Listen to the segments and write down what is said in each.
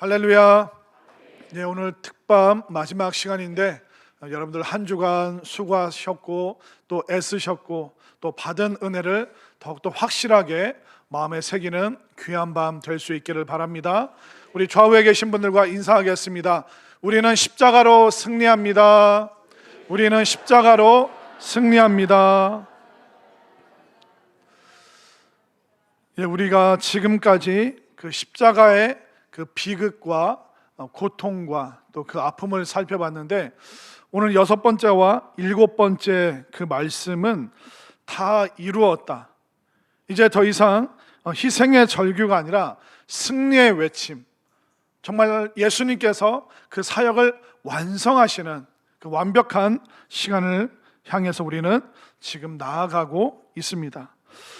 할렐루야. 네, 오늘 특밤 마지막 시간인데 여러분들 한 주간 수고하셨고 또 애쓰셨고 또 받은 은혜를 더욱더 확실하게 마음에 새기는 귀한 밤 될 수 있기를 바랍니다. 우리 좌우에 계신 분들과 인사하겠습니다. 우리는 십자가로 승리합니다. 우리는 십자가로 승리합니다. 예, 우리가 지금까지 그 십자가의 그 비극과 고통과 또 그 아픔을 살펴봤는데, 오늘 6번째와 7번째 그 말씀은 다 이루었다. 이제 더 이상 희생의 절규가 아니라 승리의 외침, 정말 예수님께서 그 사역을 완성하시는 그 완벽한 시간을 향해서 우리는 지금 나아가고 있습니다.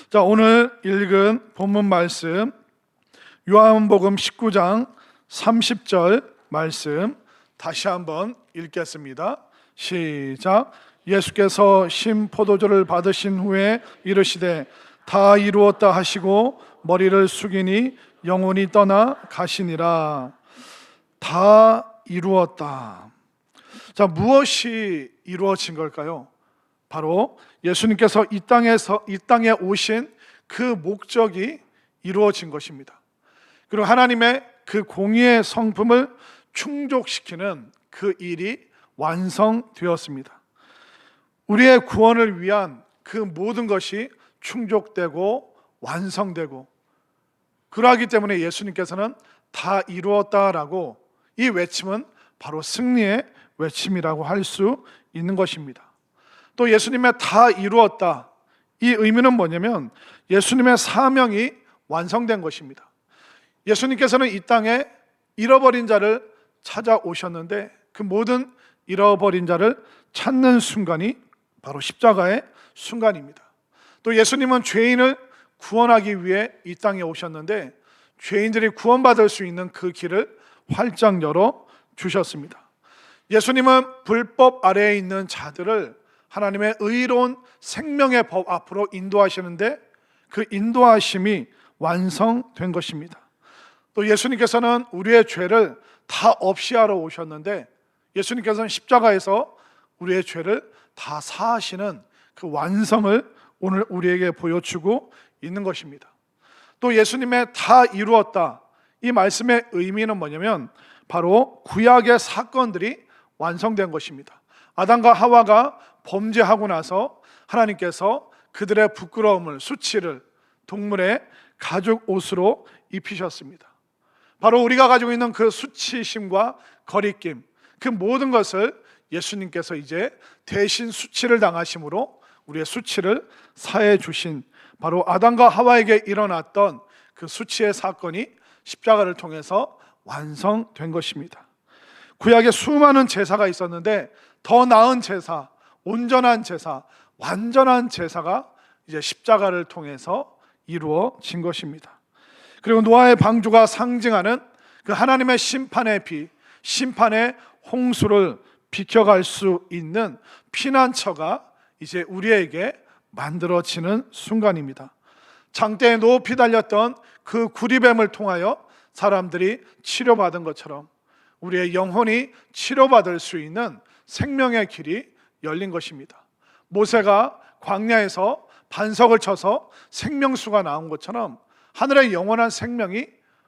자, 오늘 읽은 본문 말씀 요한복음 19장 30절 말씀 다시 한번 읽겠습니다. 시작. 예수께서 신 포도주를 받으신 후에 이르시되 다 이루었다 하시고 머리를 숙이니 영혼이 떠나 가시니라. 다 이루었다. 자, 무엇이 이루어진 걸까요? 바로 예수님께서 이 땅에 오신 그 목적이 이루어진 것입니다. 그리고 하나님의 그 공의의 성품을 충족시키는 그 일이 완성되었습니다. 우리의 구원을 위한 그 모든 것이 충족되고 완성되고, 그러하기 때문에 예수님께서는 다 이루었다라고, 이 외침은 바로 승리의 외침이라고 할 수 있는 것입니다. 또 예수님의 다 이루었다, 이 의미는 뭐냐면 예수님의 사명이 완성된 것입니다. 예수님께서는 이 땅에 잃어버린 자를 찾아오셨는데 그 모든 잃어버린 자를 찾는 순간이 바로 십자가의 순간입니다. 또 예수님은 죄인을 구원하기 위해 이 땅에 오셨는데 죄인들이 구원받을 수 있는 그 길을 활짝 열어 주셨습니다. 예수님은 불법 아래에 있는 자들을 하나님의 의로운 생명의 법 앞으로 인도하시는데 그 인도하심이 완성된 것입니다. 또 예수님께서는 우리의 죄를 다 없이 하러 오셨는데 예수님께서는 십자가에서 우리의 죄를 다 사하시는 그 완성을 오늘 우리에게 보여주고 있는 것입니다. 또 예수님의 다 이루었다, 이 말씀의 의미는 뭐냐면 바로 구약의 사건들이 완성된 것입니다. 아담과 하와가 범죄하고 나서 하나님께서 그들의 부끄러움을, 수치를 동물의 가죽 옷으로 입히셨습니다. 바로 우리가 가지고 있는 그 수치심과 거리낌, 그 모든 것을 예수님께서 이제 대신 수치를 당하심으로 우리의 수치를 사해 주신, 바로 아담과 하와에게 일어났던 그 수치의 사건이 십자가를 통해서 완성된 것입니다. 구약에 수많은 제사가 있었는데 더 나은 제사, 온전한 제사, 완전한 제사가 이제 십자가를 통해서 이루어진 것입니다. 그리고 노아의 방주가 상징하는 그 하나님의 심판의 비, 심판의 홍수를 비켜갈 수 있는 피난처가 이제 우리에게 만들어지는 순간입니다. 장대에 높이 달렸던 그 구리뱀을 통하여 사람들이 치료받은 것처럼 우리의 영혼이 치료받을 수 있는 생명의 길이 열린 것입니다. 모세가 광야에서 반석을 쳐서 생명수가 나온 것처럼 하늘의 영원한 생명이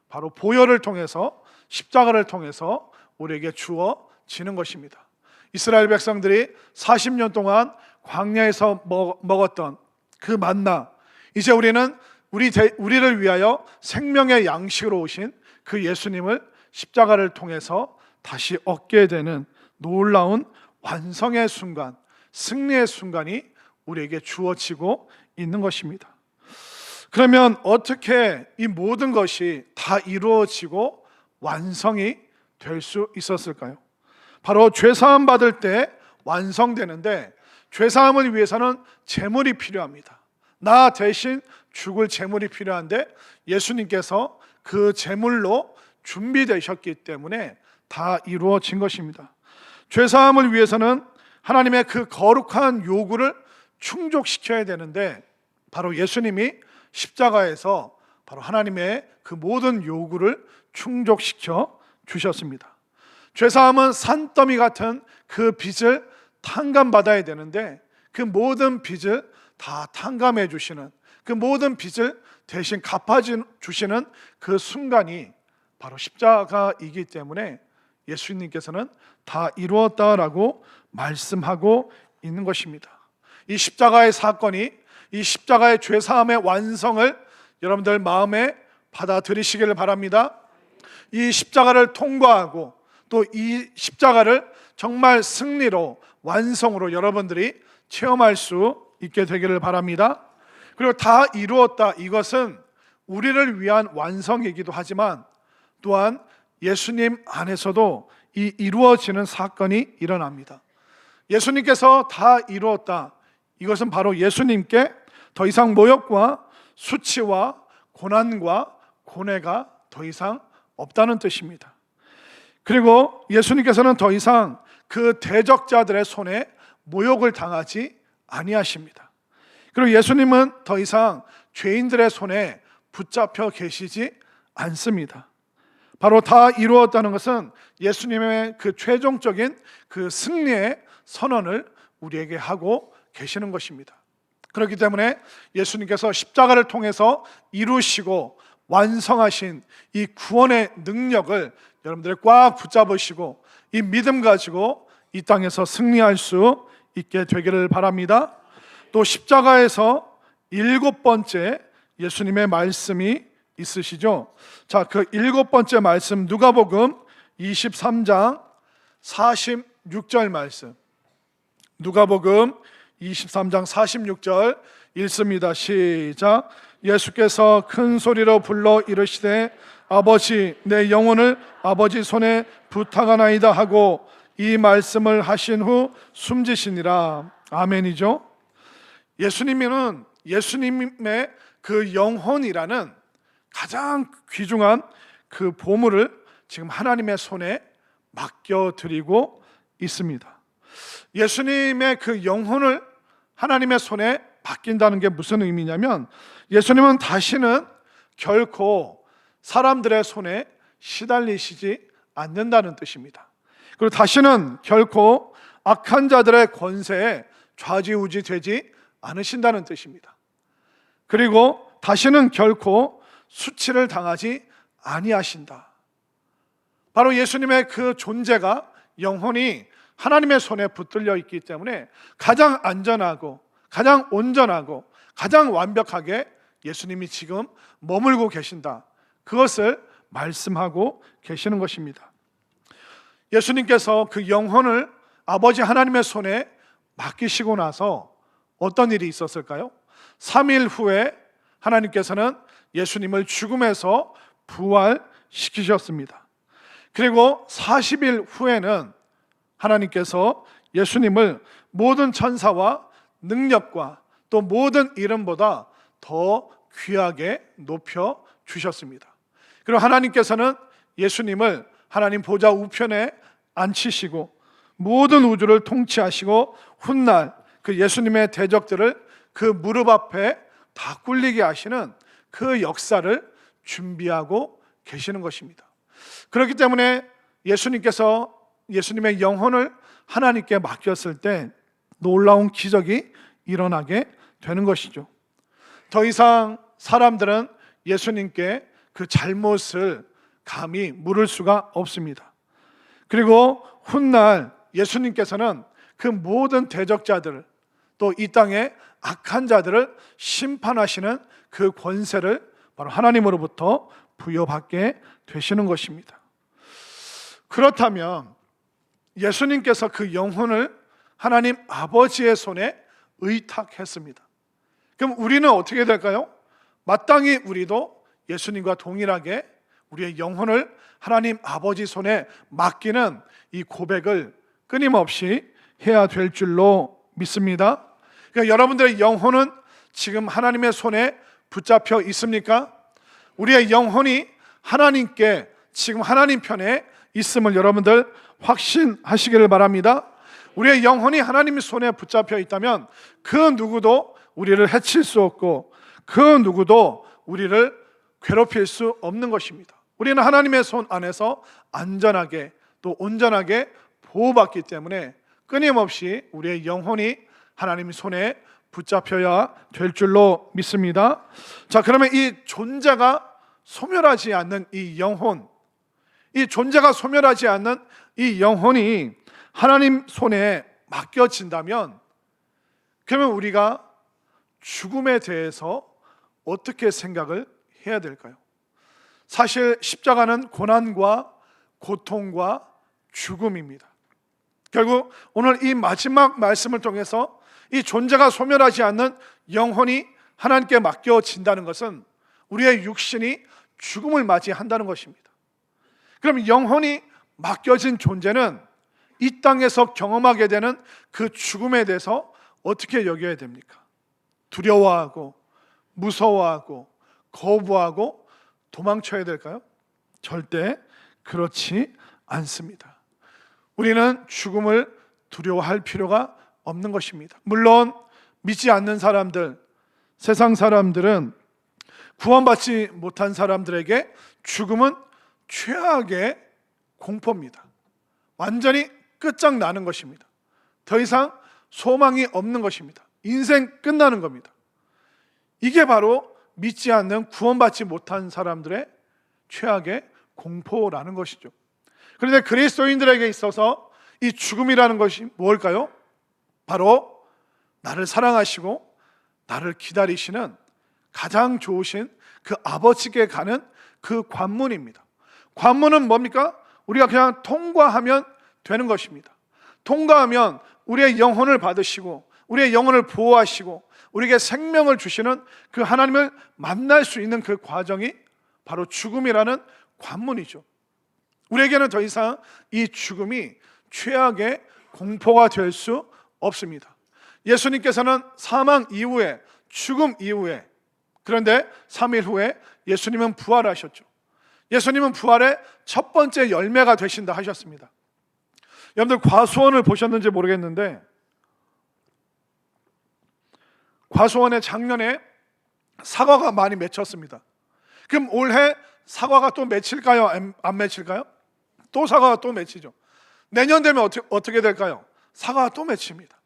바로 보혈을 통해서, 십자가를 통해서 우리에게 주어지는 것입니다. 이스라엘 백성들이 40년 동안 광야에서 먹었던 그 만나, 이제 우리는 우리를 위하여 생명의 양식으로 오신 그 예수님을 십자가를 통해서 다시 얻게 되는 놀라운 완성의 순간, 승리의 순간이 우리에게 주어지고 있는 것입니다. 그러면 어떻게 이 모든 것이 다 이루어지고 완성이 될 수 있었을까요? 바로 죄사함 받을 때 완성되는데, 죄사함을 위해서는 제물이 필요합니다. 나 대신 죽을 제물이 필요한데 예수님께서 그 제물로 준비되셨기 때문에 다 이루어진 것입니다. 죄사함을 위해서는 하나님의 그 거룩한 요구를 충족시켜야 되는데 바로 예수님이 십자가에서 바로 하나님의 그 모든 요구를 충족시켜 주셨습니다. 죄사함은 산더미 같은 그 빚을 탕감받아야 되는데 그 모든 빚을 다 탕감해 주시는, 그 모든 빚을 대신 갚아주시는 그 순간이 바로 십자가이기 때문에 예수님께서는 다 이루었다라고 말씀하고 있는 것입니다. 이 십자가의 사건이, 이 십자가의 죄사함의 완성을 여러분들 마음에 받아들이시기를 바랍니다. 이 십자가를 통과하고 또 이 십자가를 정말 승리로, 완성으로 여러분들이 체험할 수 있게 되기를 바랍니다. 그리고 다 이루었다, 이것은 우리를 위한 완성이기도 하지만 또한 예수님 안에서도 이 이루어지는 사건이 일어납니다. 예수님께서 다 이루었다, 이것은 바로 예수님께 더 이상 모욕과 수치와 고난과 고뇌가 더 이상 없다는 뜻입니다. 그리고 예수님께서는 더 이상 그 대적자들의 손에 모욕을 당하지 아니하십니다. 그리고 예수님은 더 이상 죄인들의 손에 붙잡혀 계시지 않습니다. 바로 다 이루었다는 것은 예수님의 그 최종적인 그 승리의 선언을 우리에게 하고 계시는 것입니다. 그렇기 때문에 예수님께서 십자가를 통해서 이루시고 완성하신 이 구원의 능력을 여러분들이 꽉 붙잡으시고 이 믿음 가지고 이 땅에서 승리할 수 있게 되기를 바랍니다. 또 십자가에서 7번째 예수님의 말씀이 있으시죠. 자, 그 7번째 말씀, 누가복음 23장 46절 말씀. 누가복음 23장 46절 읽습니다. 시작. 예수께서 큰 소리로 불러 이르시되 아버지, 내 영혼을 아버지 손에 부탁하나이다 하고 이 말씀을 하신 후 숨지시니라. 아멘이죠. 예수님은 예수님의 그 영혼이라는 가장 귀중한 그 보물을 지금 하나님의 손에 맡겨드리고 있습니다. 예수님의 그 영혼을 하나님의 손에 맡긴다는 게 무슨 의미냐면, 예수님은 다시는 결코 사람들의 손에 시달리시지 않는다는 뜻입니다. 그리고 다시는 결코 악한 자들의 권세에 좌지우지 되지 않으신다는 뜻입니다. 그리고 다시는 결코 수치를 당하지 아니하신다. 바로 예수님의 그 존재가, 영혼이 하나님의 손에 붙들려 있기 때문에 가장 안전하고 가장 온전하고 가장 완벽하게 예수님이 지금 머물고 계신다, 그것을 말씀하고 계시는 것입니다. 예수님께서 그 영혼을 아버지 하나님의 손에 맡기시고 나서 어떤 일이 있었을까요? 3일 후에 하나님께서는 예수님을 죽음에서 부활시키셨습니다. 그리고 40일 후에는 하나님께서 예수님을 모든 천사와 능력과 또 모든 이름보다 더 귀하게 높여 주셨습니다. 그리고 하나님께서는 예수님을 하나님 보좌 우편에 앉히시고 모든 우주를 통치하시고 훗날 그 예수님의 대적들을 그 무릎 앞에 다 꿇리게 하시는 그 역사를 준비하고 계시는 것입니다. 그렇기 때문에 예수님께서 예수님의 영혼을 하나님께 맡겼을 때 놀라운 기적이 일어나게 되는 것이죠. 더 이상 사람들은 예수님께 그 잘못을 감히 물을 수가 없습니다. 그리고 훗날 예수님께서는 그 모든 대적자들, 또 이 땅의 악한 자들을 심판하시는 그 권세를 바로 하나님으로부터 부여받게 되시는 것입니다. 그렇다면 예수님께서 그 영혼을 하나님 아버지의 손에 의탁했습니다. 그럼 우리는 어떻게 될까요? 마땅히 우리도 예수님과 동일하게 우리의 영혼을 하나님 아버지 손에 맡기는 이 고백을 끊임없이 해야 될 줄로 믿습니다. 그러니까 여러분들의 영혼은 지금 하나님의 손에 붙잡혀 있습니까? 우리의 영혼이 하나님께, 지금 하나님 편에 있음을 여러분들 확신하시기를 바랍니다. 우리의 영혼이 하나님의 손에 붙잡혀 있다면 그 누구도 우리를 해칠 수 없고 그 누구도 우리를 괴롭힐 수 없는 것입니다. 우리는 하나님의 손 안에서 안전하게 또 온전하게 보호받기 때문에 끊임없이 우리의 영혼이 하나님의 손에 붙잡혀야 될 줄로 믿습니다. 자, 그러면 이 존재가 소멸하지 않는 이 영혼, 이 존재가 소멸하지 않는 이 영혼이 하나님 손에 맡겨진다면, 그러면 우리가 죽음에 대해서 어떻게 생각을 해야 될까요? 사실 십자가는 고난과 고통과 죽음입니다. 결국 오늘 이 마지막 말씀을 통해서 이 존재가 소멸하지 않는 영혼이 하나님께 맡겨진다는 것은 우리의 육신이 죽음을 맞이한다는 것입니다. 그럼 영혼이 맡겨진 존재는 이 땅에서 경험하게 되는 그 죽음에 대해서 어떻게 여겨야 됩니까? 두려워하고 무서워하고 거부하고 도망쳐야 될까요? 절대 그렇지 않습니다. 우리는 죽음을 두려워할 필요가 없는 것입니다. 물론 믿지 않는 사람들, 세상 사람들은 구원받지 못한 사람들에게 죽음은 최악의 공포입니다. 완전히 끝장나는 것입니다. 더 이상 소망이 없는 것입니다. 인생 끝나는 겁니다. 이게 바로 믿지 않는 구원받지 못한 사람들의 최악의 공포라는 것이죠. 그런데 그리스도인들에게 있어서 이 죽음이라는 것이 뭘까요? 바로 나를 사랑하시고 나를 기다리시는 가장 좋으신 그 아버지께 가는 그 관문입니다. 관문은 뭡니까? 우리가 그냥 통과하면 되는 것입니다. 통과하면 우리의 영혼을 받으시고 우리의 영혼을 보호하시고 우리에게 생명을 주시는 그 하나님을 만날 수 있는 그 과정이 바로 죽음이라는 관문이죠. 우리에게는 더 이상 이 죽음이 최악의 공포가 될 수 없습니다. 예수님께서는 사망 이후에, 죽음 이후에, 그런데 3일 후에 예수님은 부활하셨죠. 예수님은 부활의 첫 번째 열매가 되신다 하셨습니다. 여러분들 과수원을 보셨는지 모르겠는데, 과수원에 작년에 사과가 많이 맺혔습니다. 그럼 올해 사과가 또 맺힐까요? 안 맺힐까요? 또 사과가 또 맺히죠. 내년 되면 어떻게 될까요? 사과가 또 맺힙니다.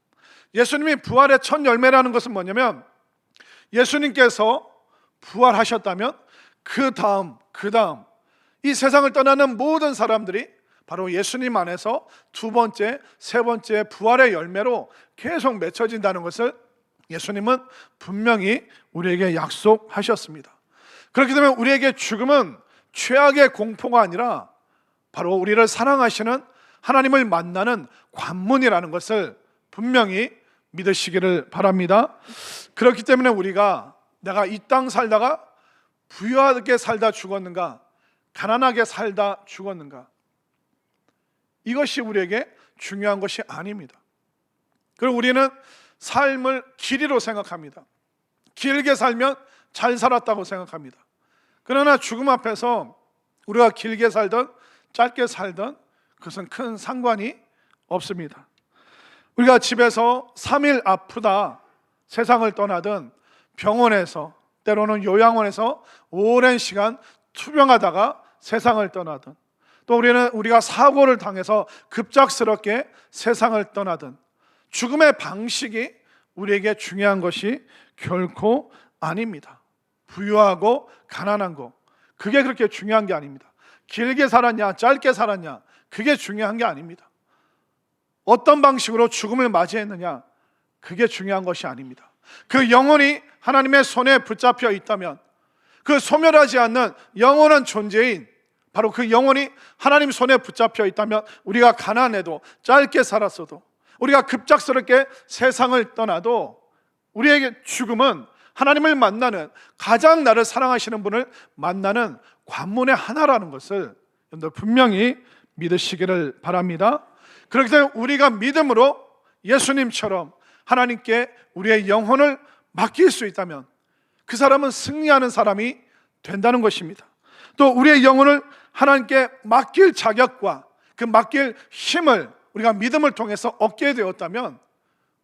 예수님이 부활의 첫 열매라는 것은 뭐냐면, 예수님께서 부활하셨다면 그 다음 이 세상을 떠나는 모든 사람들이 바로 예수님 안에서 두 번째, 세 번째 부활의 열매로 계속 맺혀진다는 것을 예수님은 분명히 우리에게 약속하셨습니다. 그렇기 때문에 우리에게 죽음은 최악의 공포가 아니라 바로 우리를 사랑하시는 하나님을 만나는 관문이라는 것을 분명히 믿으시기를 바랍니다. 그렇기 때문에 우리가 내가 이 땅 살다가 부유하게 살다 죽었는가, 가난하게 살다 죽었는가, 이것이 우리에게 중요한 것이 아닙니다. 그리고 우리는 삶을 길이로 생각합니다. 길게 살면 잘 살았다고 생각합니다. 그러나 죽음 앞에서 우리가 길게 살든 짧게 살든 그것은 큰 상관이 없습니다. 우리가 집에서 3일 아프다 세상을 떠나든 병원에서 때로는 요양원에서 오랜 시간 투병하다가 세상을 떠나든, 또 우리가 사고를 당해서 급작스럽게 세상을 떠나든, 죽음의 방식이 우리에게 중요한 것이 결코 아닙니다. 부유하고 가난한 거, 그게 그렇게 중요한 게 아닙니다. 길게 살았냐 짧게 살았냐, 그게 중요한 게 아닙니다. 어떤 방식으로 죽음을 맞이했느냐, 그게 중요한 것이 아닙니다. 그 영혼이 하나님의 손에 붙잡혀 있다면, 그 소멸하지 않는 영원한 존재인 바로 그 영혼이 하나님 손에 붙잡혀 있다면, 우리가 가난해도 짧게 살았어도, 우리가 급작스럽게 세상을 떠나도 우리에게 죽음은 하나님을 만나는, 가장 나를 사랑하시는 분을 만나는 관문의 하나라는 것을 여러분들 분명히 믿으시기를 바랍니다. 그렇기 때문에 우리가 믿음으로 예수님처럼 하나님께 우리의 영혼을 맡길 수 있다면 그 사람은 승리하는 사람이 된다는 것입니다. 또 우리의 영혼을 하나님께 맡길 자격과 그 맡길 힘을 우리가 믿음을 통해서 얻게 되었다면,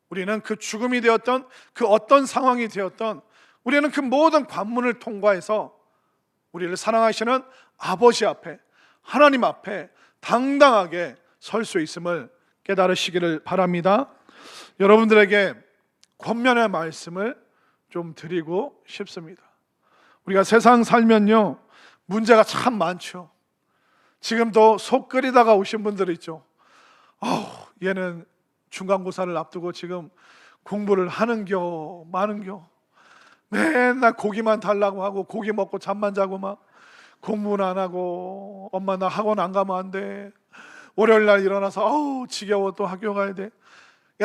우리는 그 죽음이 되었던 그 어떤 상황이 되었던, 우리는 그 모든 관문을 통과해서 우리를 사랑하시는 아버지 앞에, 하나님 앞에 당당하게 설 수 있음을 깨달으시기를 바랍니다. 여러분들에게 권면의 말씀을 좀 드리고 싶습니다. 우리가 세상 살면요, 문제가 참 많죠. 지금도 속 끓이다가 오신 분들 있죠. 얘는 중간고사를 앞두고 지금 공부를 하는겨 마는겨, 맨날 고기만 달라고 하고 고기 먹고 잠만 자고 막 공부는 안 하고, 엄마 나 학원 안 가면 안 돼. 월요일 날 일어나서 지겨워, 또 학교 가야 돼.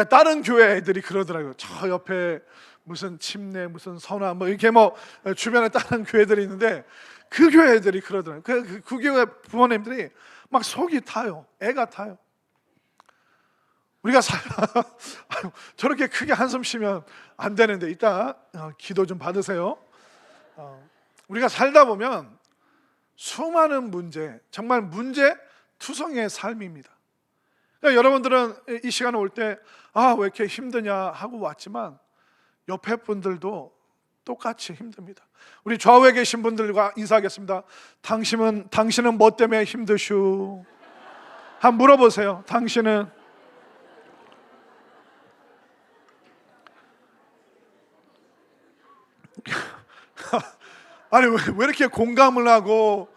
다른 교회 애들이 그러더라고요. 저 옆에 무슨 침례, 무슨 선화, 뭐 이렇게 뭐 주변에 다른 교회들이 있는데 그 교회 애들이 그러더라고요. 그 교회 부모님들이 막 속이 타요. 애가 타요. 우리가 저렇게 크게 한숨 쉬면 안 되는데, 이따 기도 좀 받으세요. 우리가 살다 보면 수많은 문제, 정말 문제 투성이의 삶입니다. 그러니까 여러분들은 이 시간에 올 때 왜 이렇게 힘드냐 하고 왔지만 옆에 분들도 똑같이 힘듭니다. 우리 좌우에 계신 분들과 인사하겠습니다. 당신은 뭐 때문에 힘드슈? 한번 물어보세요. 당신은 아니 왜 이렇게 공감을 하고,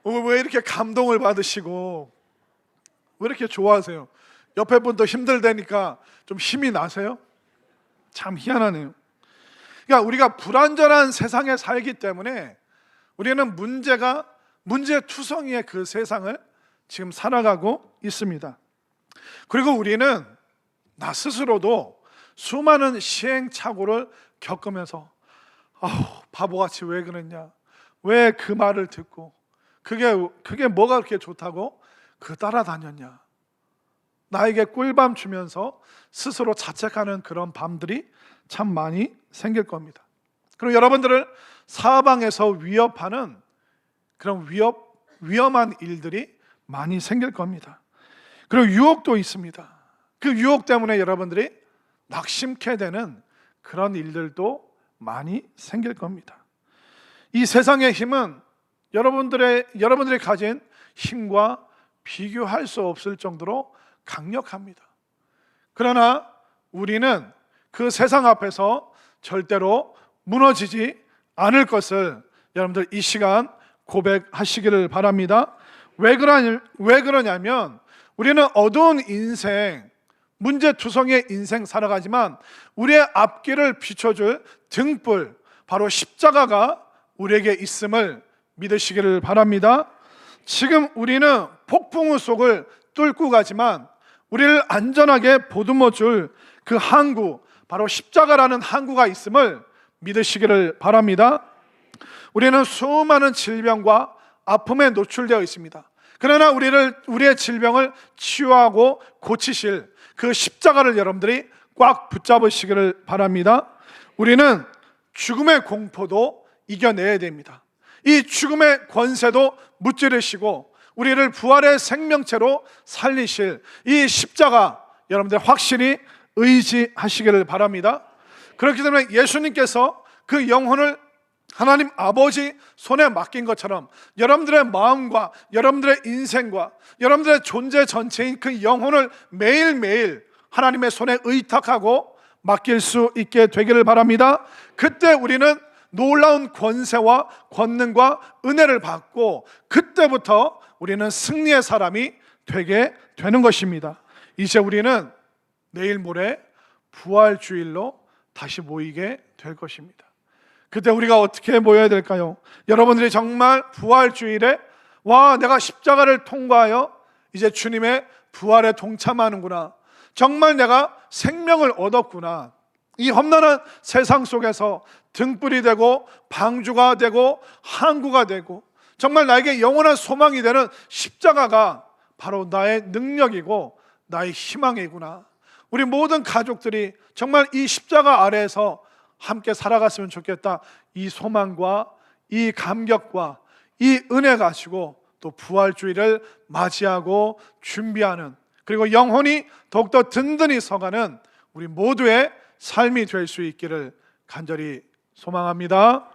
왜 이렇게 감동을 받으시고, 왜 이렇게 좋아하세요? 옆에 분도 힘들다니까 좀 힘이 나세요? 참 희한하네요. 그러니까 우리가 불완전한 세상에 살기 때문에 우리는 문제투성이의 그 세상을 지금 살아가고 있습니다. 그리고 우리는 나 스스로도 수많은 시행착오를 겪으면서 바보같이 왜 그랬냐, 왜 그 말을 듣고 그게 뭐가 그렇게 좋다고 따라다녔냐, 나에게 꿀밤 주면서 스스로 자책하는 그런 밤들이 참 많이 생길 겁니다. 그리고 여러분들을 사방에서 위협하는 그런 위험한 일들이 많이 생길 겁니다. 그리고 유혹도 있습니다. 그 유혹 때문에 여러분들이 낙심케 되는 그런 일들도 많이 생길 겁니다. 이 세상의 힘은 여러분들이 가진 힘과 비교할 수 없을 정도로 강력합니다. 그러나 우리는 그 세상 앞에서 절대로 무너지지 않을 것을 여러분들 이 시간 고백하시기를 바랍니다. 왜 그러냐면 우리는 어두운 인생, 문제투성이의 인생 살아가지만 우리의 앞길을 비춰줄 등불, 바로 십자가가 우리에게 있음을 믿으시기를 바랍니다. 지금 우리는 폭풍우 속을 뚫고 가지만 우리를 안전하게 보듬어줄 그 항구, 바로 십자가라는 항구가 있음을 믿으시기를 바랍니다. 우리는 수많은 질병과 아픔에 노출되어 있습니다. 그러나 우리의 질병을 치유하고 고치실 그 십자가를 여러분들이 꽉 붙잡으시기를 바랍니다. 우리는 죽음의 공포도 이겨내야 됩니다. 이 죽음의 권세도 무찌르시고 우리를 부활의 생명체로 살리실 이 십자가 여러분들 확실히 의지하시기를 바랍니다. 그렇기 때문에 예수님께서 그 영혼을 하나님 아버지 손에 맡긴 것처럼 여러분들의 마음과 여러분들의 인생과 여러분들의 존재 전체인 그 영혼을 매일매일 하나님의 손에 의탁하고 맡길 수 있게 되기를 바랍니다. 그때 우리는 놀라운 권세와 권능과 은혜를 받고 그때부터 우리는 승리의 사람이 되게 되는 것입니다. 이제 우리는 내일 모레 부활주일로 다시 모이게 될 것입니다. 그때 우리가 어떻게 모여야 될까요? 여러분들이 정말 부활주일에 내가 십자가를 통과하여 이제 주님의 부활에 동참하는구나, 정말 내가 생명을 얻었구나, 이 험난한 세상 속에서 등불이 되고 방주가 되고 항구가 되고 정말 나에게 영원한 소망이 되는 십자가가 바로 나의 능력이고 나의 희망이구나. 우리 모든 가족들이 정말 이 십자가 아래에서 함께 살아갔으면 좋겠다. 이 소망과 이 감격과 이 은혜 가지고 또 부활주의를 맞이하고 준비하는, 그리고 영혼이 더욱더 든든히 서가는 우리 모두의 삶이 될 수 있기를 간절히 소망합니다.